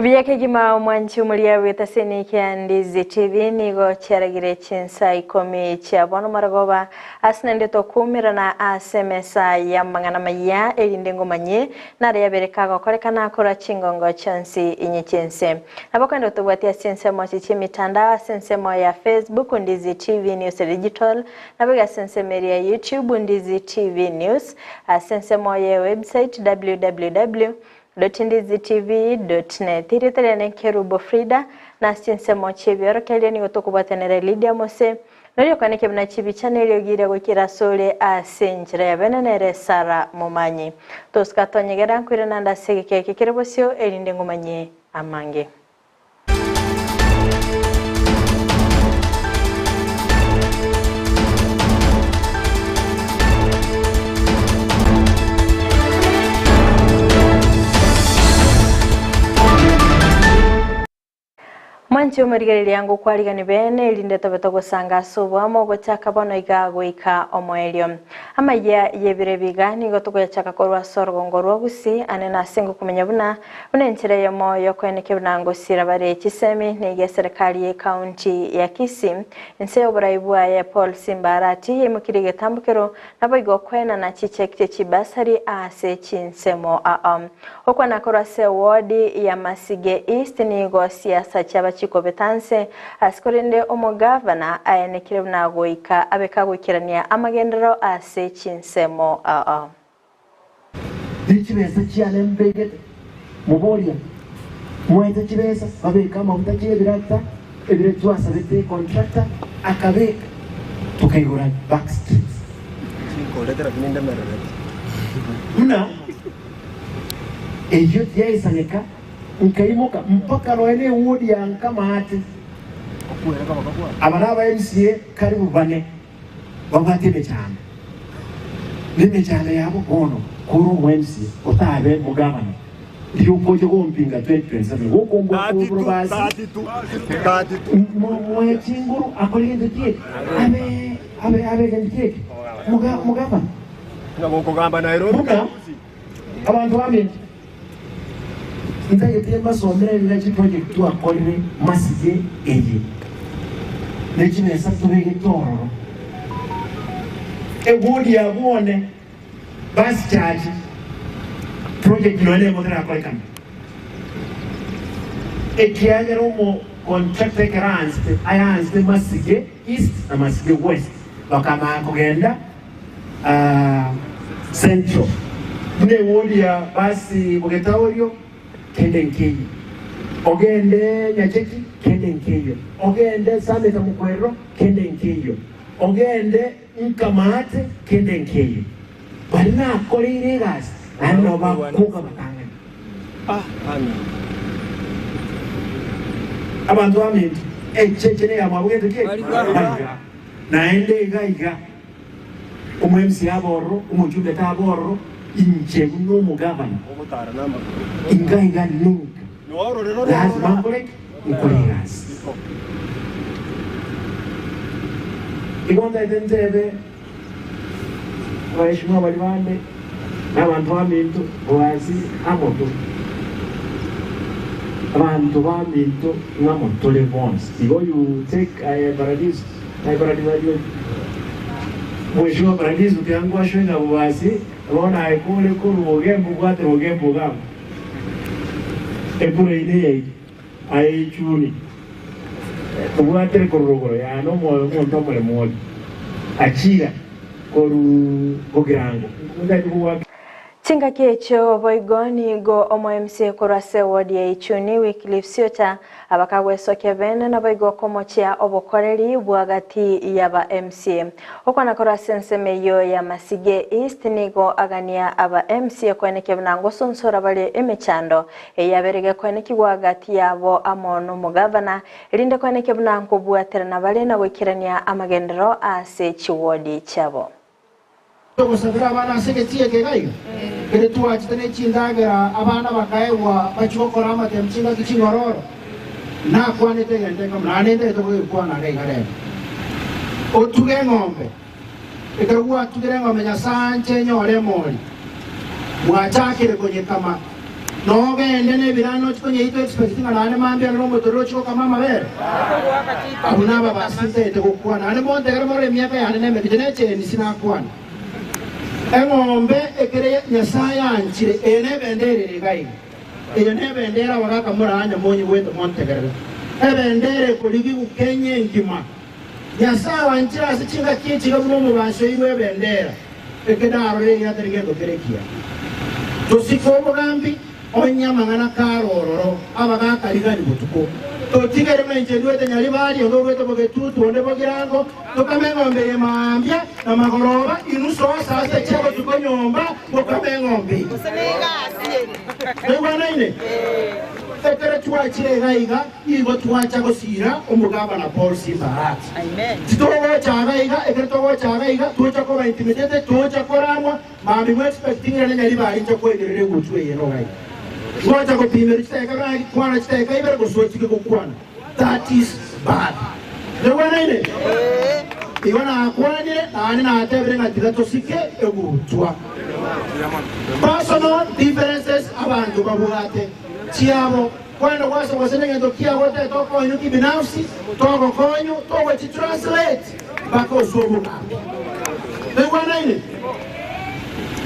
Kubyake gima mwanchi umulia wita seni kiandizi TV nigo charagire chinsa ikomi chiabono maragoba asnende to kumira na asemesa ya mangana maya elindengo manye nare yabereka korekana akora chingongo chansi inyichense nabakando tubwatia sense mochi mitandao sense ya Facebook Ndizi TV News Digital nabaga sense ya YouTube Ndizi TV News sense ya website www.ndizitv.net iritere Kerubo Frida na sinse mochi byoro kali ni gotokubatenere Lydia Mose nori kaneke bna chibi channel yogire gukira sole asenjira yabenenere Sara Mumanyi toskatonyegera kwirana ndasege kekerebosyo elinde ngumanye amange. Mwanchi umarigariri yangu kwariga bene ilinde tobeto gusanga subwamo gochaka bono igagwika omoelio amaya yebire bigani gotogochaka korwa sorgongorwa gusi anena singo kumenya buna unenchire yomo yokweneke bunango sirabare kisemi nige serikali ya county ya Kisii nse obraibwa ya Paul Simbarati yemukirige tambukero naboigo kwena na chichekite chibasari ase chinsemo okwana korwa se ward ya Masige East nigo siasa chaba chikobetanse asikorende omugavana ayenekire bunagoika abekagwikirania amagendero ase chinsemo Dichibesa chiane mbegete muboria mwete chibesa abeka mabuta chibirata ebiretwa sabete contractor akabeka tukayura backstreet chinkoletera kuninda merere mna ejo yaisangeka nkaimoka mpaka roene wodi ya nkama ati abanaba MCA karibu bane babatime cyane nime cyane yabo bono kuru MCA otabe mugabana ndiuko cyo gompinga 2027 gokombo kubro basi mwe chinguru akolinde tie abe gentie mugabana ngabo gamba Nairobi abantu bamenye Intaye temba somera village project tu akolre Masige eye. Nechine satubege toro. Egudi ya buone bus charge project none modera akolekam. Ekianyero mo contract grants ayans de Masige East na Masige West. Bakama kugenda Central. Mune wodi ya basi bogetaworio kende nkeyo ogende nyacheki kende nkeyo ogende sameta mukwero kende nkeyo ogende nkamate kende nkeyo balina akolire gas ano bakuka batanga abantu bamenye echechene ya mabugende ke naende igaiga umwemsi aboro umujumbe taboro inche no mugavana ingaiga nunca lazima kule nkuligas igonda itenzebe waheshimiwa balibande n'abantu b'aminto owazi amoto abantu b'aminto n'amoto le bonds you take paradiso mheshimiwa paradiso kiangwa shwenga bwasi Rona aikule kuru ogembu kwate ogembu gamu ekure ine aichuni tuwate kuru ya no mo ntomole mole achira kuru ogirango ndati kuwa Chinga kecho boigoni go MCA korase wodi ya ichuni Wycliffe Siota abakagwe Kevin na boigo komochia obokoreri bwagati yaba MCA okwana korase nsemeyo ya Masige East nigo agania aba MCA kweneke bnango sonsora bale emechando yaberege kweneke bwagati yabo amono mugavana elinde kweneke bnango bwatera na bale na wikirania amagendero ase chiwodi chabo Gusabira abana segetie kegaiga kere tuwa chitane chindagera abana bakaewa bachokora amate mchinga kichingororo na kwanete gende kamna nende to kwa na gaigare otuge ngombe ekagua tugere ngombe nya sanche nyore mori mwachakire kwenye kama no gende ne birano chikonye ito expecting anane mambi ano motoro chiko kama mabere abuna baba sinte te kokwana ane monte gara mare miaka ya ne medine che ni sina kwana engombe ekere nyasaya anchire ene bendere gai ene bendera wakaka muranya monyi weto monte gara ebendere kuligi kukenye ngima nyasaya anchira asichinga kichi gabuno mubansho iwe bendera ekedaro ye yaterigendo kerekia tosikomo gambi onyama ngana karororo abagaka ligani butuko totigere menje duete nyali bali ngo gweto bogetutu onde bogirango tokamengombe yemambya na magoroba inuso sasa chego tukonyomba bokamengombe Ewa naine ekere tuwachire gaiga igo tuwacha gosira omugaba na Paul Simbarat titogo chagaiga ekere togo chagaiga tuwacha ko intimidate tuwacha koramwa mami we expecting ne nyali bali ncho kwegerere gutwe yeno gaiga Wacha kupimira chiteka rangi kwana chiteka ibere kusochike kukwana. That is bad. Lewana ile. Iwana akwanire nani na atebere ngatika tosike egutwa. Personal differences abantu babugate. Chiabo kwenda kwasa wasene ngendo kia wote toko inuki binafsi toko konyu toko translate bako sobu kambi. Lewana ile.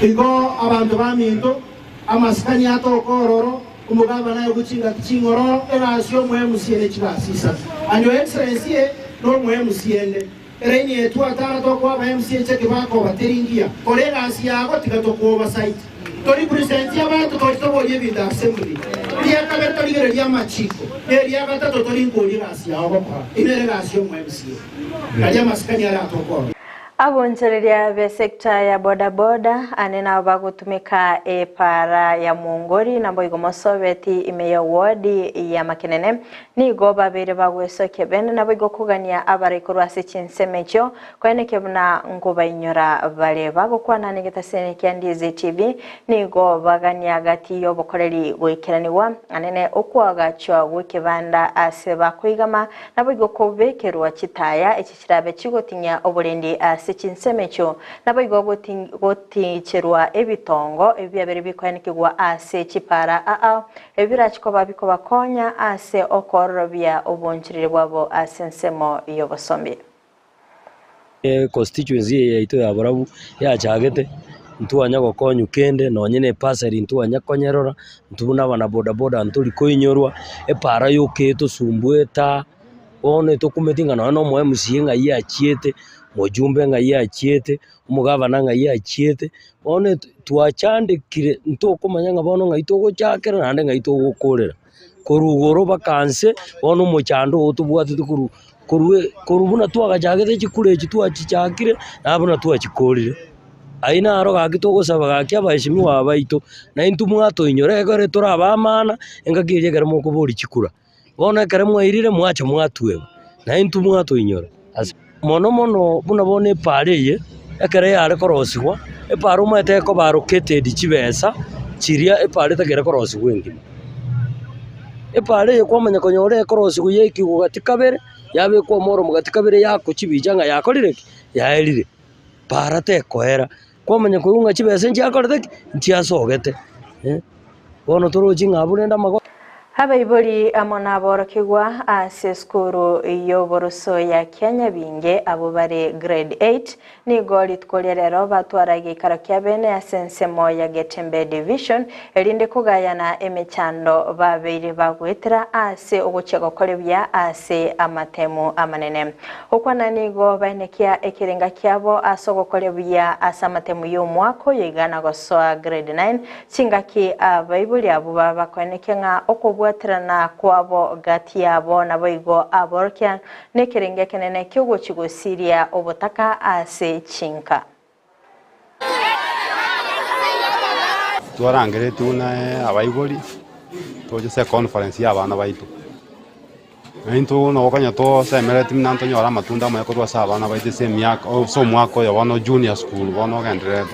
Igo abantu baminto amaskani ato kororo umugaba nayo gucinga kicingoro erasyo muhemusiene kibasisa and your excellency no muhemusiene ereni etu atara to kwa muhemusiene cheke bako bateringia kolega asiago tikatokuba site tori present y'abantu totoboye binda assembly ya kabeto ligere ya machiko ya gatatu tori ngoli asiago kwa ineregasyo muhemusiene kali maskani ato kororo abongereria be sekta ya bodaboda anena bagutumika para ya Mungori nambo igomosoveti imeya wodi ya Makinene nigo babere bagwesoke bene nabo igokugania abarekurwa sichinsemecho kwene kebuna ngoba inyora bale bagokwana negetasene kyandize TV nigo bagania gati yo bokoreri gwekeraniwa anene okwaga chwa gwekebanda aseba kwigama nabo igokobekerwa kitaya ekikirabe kigotinya oburendi chinsemecho nabo igogoticherwa ebitongo ebyabere bikwanikirwa ase chipara ebirachiko babiko bakonya ase okorobya obonchirire bwabo asensemo yobosombi constituency yaito ya Borabu ya chagete ntuanya gokonyu kende nonyene paseri ntuanya konyerora ntubuna bana boda boda nturi koinyorwa epara yoketo sumbweta one tokumetinga no mwe musienga ya chiete mojumbe nga ya chiete umugabana nga ya chiete one tuachandikire ntokumanyanga bono nga itogo chakera nande nga itogo korera korugoro bakanse bono mochando otubwate korubuna twagachagete chikure chitwachichakire nabona twachikorire aina aro gagitogo saba gakya baheshimiwa abaito na intu mwato inyore gore turabamana engakirye kare moko bori chikura bona kare mwairire mwacha mwatwewe na intu mwato inyore mono buna bone pareye ekere yare korosigwa eparo mwete ko barokete dicibesa chiria epare tagere korosigwa ngima epare yo kwamanya konyore korosigwa yeki ugatikabere yabe ko moro mugatikabere yako chibijanga yakorire yaerire para te koera kwamanya kurunga chibesa nchakorete nchiasogete bono toroji ngabunenda mago Habaibori amona borokigwa ase skuru y'oboroso ya Kenya binge abo bare grade 8 ni goli tkolerero batwarage karakya bene asensemo ya Getembe division elinde kugayana emechando babiri bagwetera ase oguchego kolebya ase amatemu amanene okwana nigo banekia ekirenga kyabo asogo kolebya ase amatemu y'omwako yigana gosoa grade 9 chingaki abaibuli abo bakonekanga okubwaterana kwabo gati yabo naboigo aborkya nekirenga kenene kyogo chigosiria obutaka ase chinka twarangere tuna abaiboli toje se conference y'abana baitu Nto no kanya to semere tim nanto nyora matunda ma ko twa abana baite se miaka o so mwako ya wano junior school wano gandre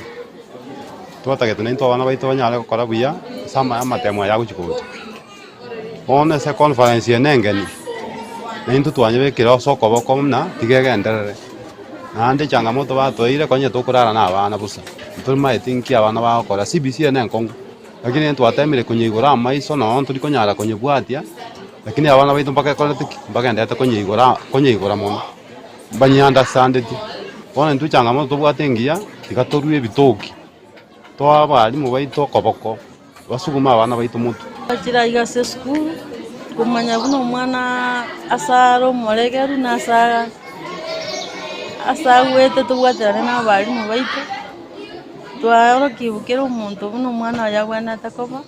to tageto nto abana baito banyale kokora buya sama amatemo ya guchikuta one se conference yenengeni nto twanye bekira soko bokomna tigegendere nande changamoto batoire konye to kurara na abana busa ntuma itinki abana bakora CBC nenkongo lakini twatemire kunyigura maiso no tuli konyara kunyibwatia lakini abana baitu mpaka koletiki mpaka ndeta kunyigura muno banya understand it bona ntu changamoto tubwatengia igatorue bitoki twabali mu baitu koboko basuguma abana baitu mutu akira igase school kumanya buno mwana asaro molegeru na asawete tubwatana n'abali mu baitu twaro kibukira umuntu buno mwana yagwana takoba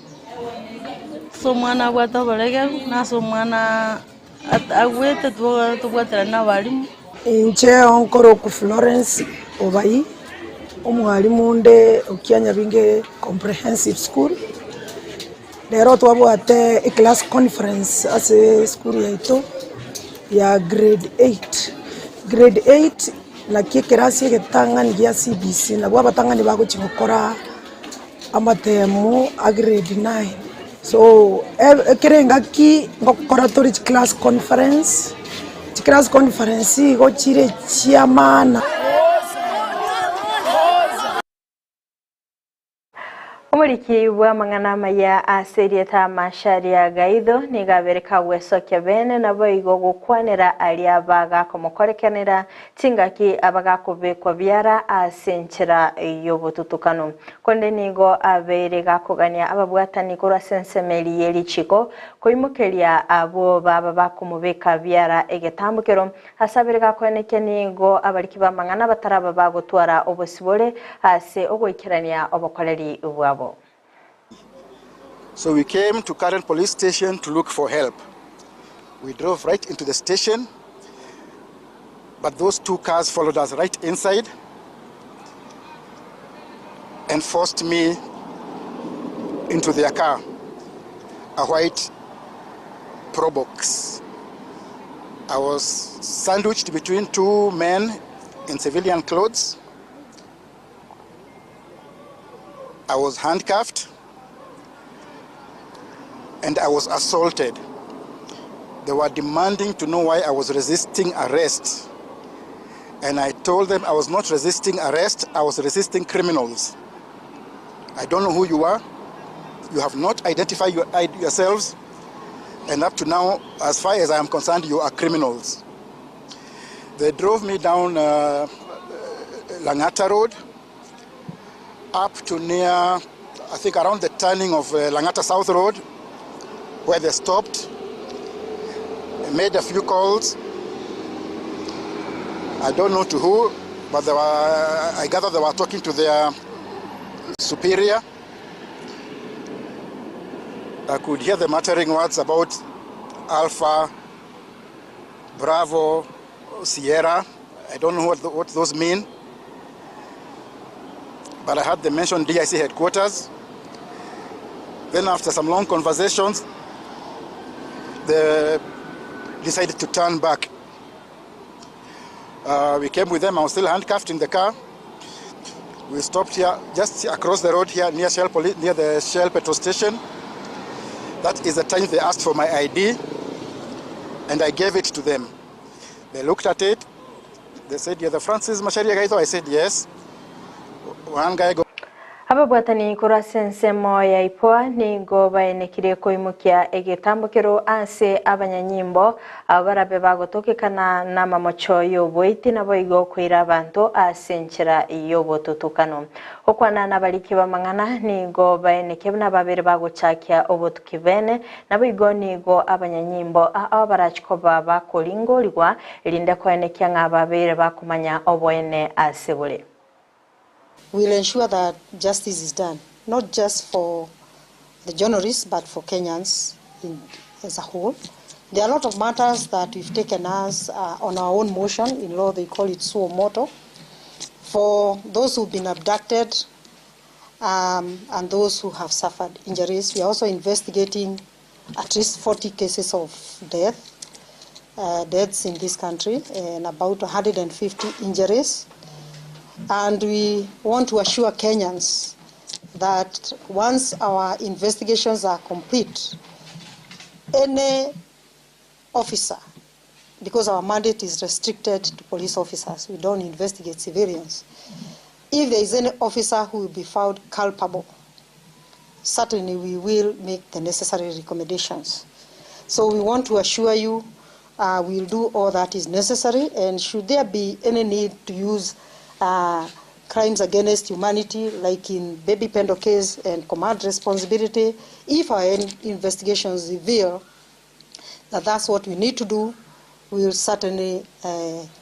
so mwana bwata bolegeru na so mwana agwete tubwatana n'abali inche onkoro ku Florence Obai omwalimu nde okianya binge comprehensive school lero twabwate a class conference as a school yaito ya grade 8 na kikirasi getangani ya CBC na bwa batangani bago chingokora amatemu a grade 9 so kirenga ki ngokora tori class conference go chire chiamana Omuliki bwa mangana maya aserieta masharia gaido nigabereka gwesokia bene nabo igo gukwanira ali abaga komukorekanira tingaki abaga kubekwa byara asenchera yobututukano konde nigo aberega kugania ababwatani kura sensemeli yeli chiko koimukelia abo baba bakumubeka byara egetambukero asaberega kweneke nigo abaliki ba mangana bataraba bagutwara obosibole ase ogwikirania obokoleri ubwabo. So we came to Karen police station to look for help. We drove right into the station, but those two cars followed us right inside and forced me into their car, a white Probox. I was sandwiched between two men in civilian clothes. I was handcuffed and I was assaulted. They were demanding to know why I was resisting arrest. And I told them I was not resisting arrest, I was resisting criminals. I don't know who you are. You have not identified yourselves. And up to now, as far as I am concerned, you are criminals. They drove me down Langata Road, up to near, I think around the turning of Langata South Road, where they stopped, made a few calls. I don't know to who, but I gather they were talking to their superior. I could hear them uttering words about Alpha, Bravo, Sierra. I don't know what those mean. But I heard them mention DIC headquarters. Then after some long conversations, they decided to turn back. We came with them. I was still handcuffed in the car. We stopped here, just across the road here, near the Shell petrol station. That is the time they asked for my ID, and I gave it to them. They looked at it. They said, "You're the Francis Macharia Gaido?" I said, "Yes." One guy go. Ababwatani kura sensemo ya ipoa ni goba enekire koimukia egetambukiro ase abanyanyimbo abarabe bagotokekana na mamocho yoboiti nabo igo kwira abantu asenchera yobotutukano okwana nabaliki bamangana ni goba eneke nababere bagochakia obotukibene nabo igo nigo abanyanyimbo abarachikoba bakolingolwa linde ko enekia ngababere bakumanya obwene asebule. We'll ensure that justice is done, not just for the journalists, but for Kenyans as a whole. There are a lot of matters that we've taken us on our own motion. In law, they call it suo motu. For those who've been abducted and those who have suffered injuries, we are also investigating at least 40 cases of deaths in this country, and about 150 injuries. And we want to assure Kenyans that once our investigations are complete, any officer, because our mandate is restricted to police officers, we don't investigate civilians. If there is any officer who will be found culpable certainly we will make the necessary recommendations. So we want to assure you we'll do all that is necessary, and should there be any need to use crimes against humanity, like in Baby Pendo case and command responsibility, if our investigations reveal that that's what we need to do, we will certainly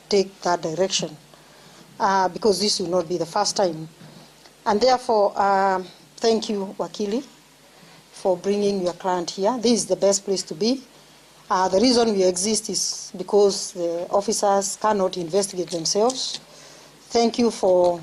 take that direction, because this will not be the first time. And therefore, thank you, Wakili, for bringing your client here. This is the best place to be. The reason we exist is because the officers cannot investigate themselves. Thank you for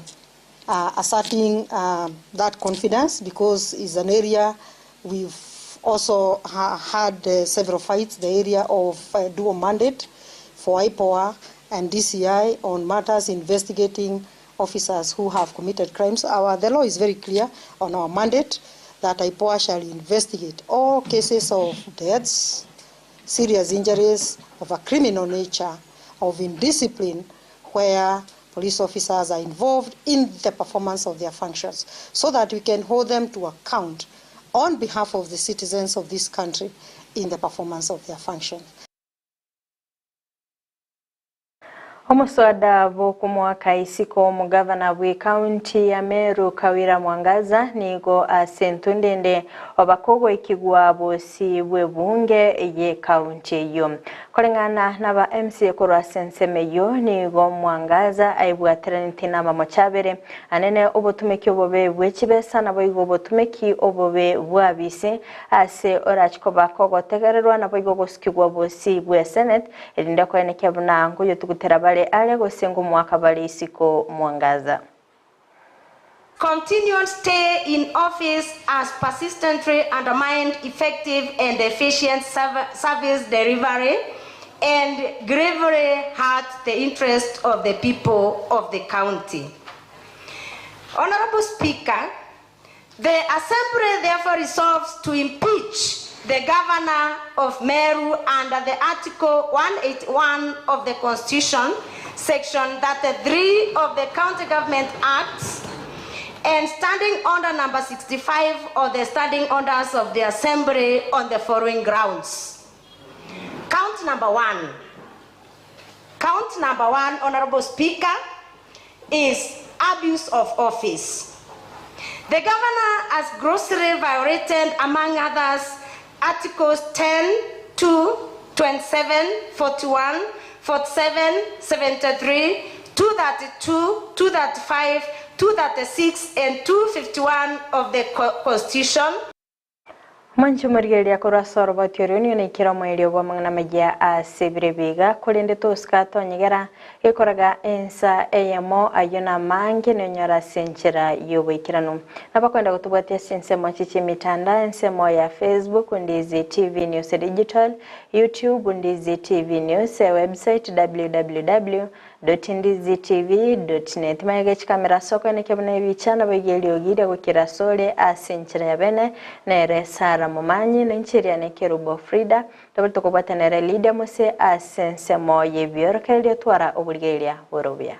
asserting that confidence, because it's an area we've also had several fights, the area of dual mandate for IPOA and DCI on matters investigating officers who have committed crimes. The law is very clear on our mandate that IPOA shall investigate all cases of deaths, serious injuries of a criminal nature, of indiscipline, where police officers are involved in the performance of their functions, so that we can hold them to account on behalf of the citizens of this country in the performance of their functions. Omuswada bokumwaka isiko mugavana we county ya Meru Kawira Mwangaza nigo asentundende obakogo ikigwa bosi bwe bunge ye county yo kolengana naba MC korwa sensemeyo nigo Mwangaza aibwateraniti na mamochabere anene obotumeki obobe bwechibesa nabo igo obotumeki obobe bwabise ase orachikoba kogo tegererwa nabo igo gosikigwa bosi bwe senate elinda ko enekebuna ngoyo tugutera Continued stay in office has persistently undermined effective and efficient service delivery and gravely hurt the interest of the people of the county. Honorable Speaker, the Assembly therefore resolves to impeach the Governor of Meru under the Article 181 of the Constitution, Section 33 of the County Government Acts, and standing order number 65 of the standing orders of the Assembly on the following grounds. Count number one. Count number one, Honorable Speaker, is abuse of office. The Governor has grossly violated, among others, Articles 10, 2, 27, 41, 47, 73, 232, 235, 236, and 251 of the Constitution. Manchu Murgelia Korasor Botiorion and Kiramoyo Wamana Magia as Sebrebiga, Colinde Toscato Nigera, Ekoraga Ensa Ayamo, Ayona Mankin and Yara Senchera, Yowikiranum. Nabakonda to what is in Semochi Mitanda and Semoya Facebook, Undizi TV News Digital, YouTube, Undizi TV News, website www.indizitv.net. Magach camera soko and Kabana Vichana Vigilio Gida Wikirasole as Senchera Bene, Nere Sara Momanyi Nenchiria Nekerubo Frida, double to Cobatanere Lidia Mose as Sensemo Yevior Kelia Tuara Obligalia, Worobia.